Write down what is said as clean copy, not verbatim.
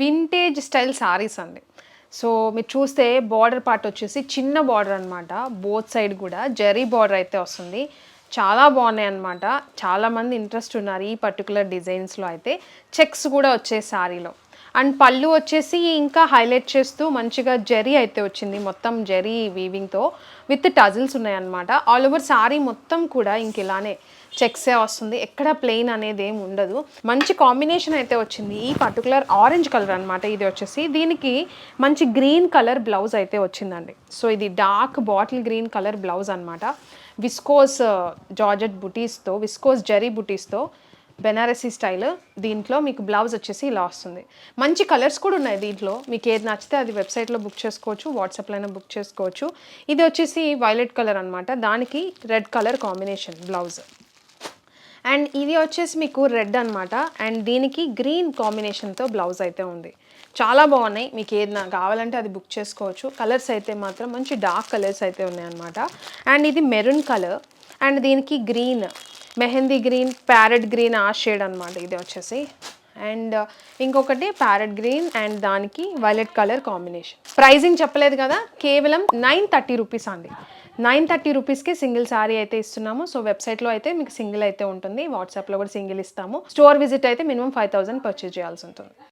Vintage style saris అండి. So మీరు చూస్తే బార్డర్ పార్ట్ వచ్చేసి చిన్న బార్డర్ అనమాట. బోత్ సైడ్ కూడా జరీ బార్డర్ అయితే వస్తుంది. చాలా బాగున్నాయి అనమాట. చాలామంది ఇంట్రెస్ట్ ఉన్నారు ఈ పర్టికులర్ డిజైన్స్లో. అయితే చెక్స్ కూడా వచ్చాయి శారీలో. అండ్ పళ్ళు వచ్చేసి ఇంకా హైలైట్ చేస్తూ మంచిగా జరీ అయితే వచ్చింది. మొత్తం జరీ వీవింగ్తో విత్ టజిల్స్ ఉన్నాయన్నమాట. ఆల్ ఓవర్ శారీ మొత్తం కూడా ఇంక ఇలానే చెక్సే వస్తుంది. ఎక్కడ ప్లెయిన్ అనేది ఏమి ఉండదు. మంచి కాంబినేషన్ అయితే వచ్చింది. ఈ పర్టికులర్ ఆరెంజ్ కలర్ అనమాట ఇది వచ్చేసి. దీనికి మంచి గ్రీన్ కలర్ బ్లౌజ్ అయితే వచ్చిందండి. సో ఇది dark bottle green colour blouse అనమాట. విస్కోస్ జార్జెట్ బుటీస్తో, విస్కోస్ జరీ బుటీస్తో బెనారసీ స్టైల్. దీంట్లో మీకు బ్లౌజ్ వచ్చేసి ఇలా వస్తుంది. మంచి కలర్స్ కూడా ఉన్నాయి దీంట్లో. మీకు ఏది నచ్చితే అది వెబ్సైట్లో బుక్ చేసుకోవచ్చు, వాట్సాప్లో అయినా బుక్ చేసుకోవచ్చు. ఇది వచ్చేసి వైలెట్ కలర్ అనమాట. దానికి red colour combination blouse. And ఇది వచ్చేసి మీకు రెడ్ అనమాట. అండ్ దీనికి గ్రీన్ కాంబినేషన్తో బ్లౌజ్ అయితే ఉంది. చాలా బాగున్నాయి. మీకు ఏది కావాలంటే అది బుక్ చేసుకోవచ్చు. కలర్స్ అయితే మాత్రం మంచి డార్క్ కలర్స్ అయితే ఉన్నాయన్నమాట. అండ్ ఇది మెరూన్ కలర్. అండ్ దీనికి green, mehndi green, parrot green ఆ షేడ్ అనమాట ఇది వచ్చేసి. అండ్ ఇంకొకటి ప్యారెట్ గ్రీన్ అండ్ దానికి వైలెట్ కలర్ కాంబినేషన్. ప్రైజింగ్ చెప్పలేదు కదా, కేవలం 930 రూపీస్ అండి. 930 రూపీస్కి సింగిల్ శారీ అయితే ఇస్తున్నాము. సో వెబ్సైట్లో అయితే మీకు సింగిల్ అయితే ఉంటుంది, వాట్సాప్లో కూడా సింగిల్ ఇస్తాము. స్టోర్ విజిట్ అయితే మినిమం 5000 పర్చేజ్ చేయాల్సి ఉంటుంది.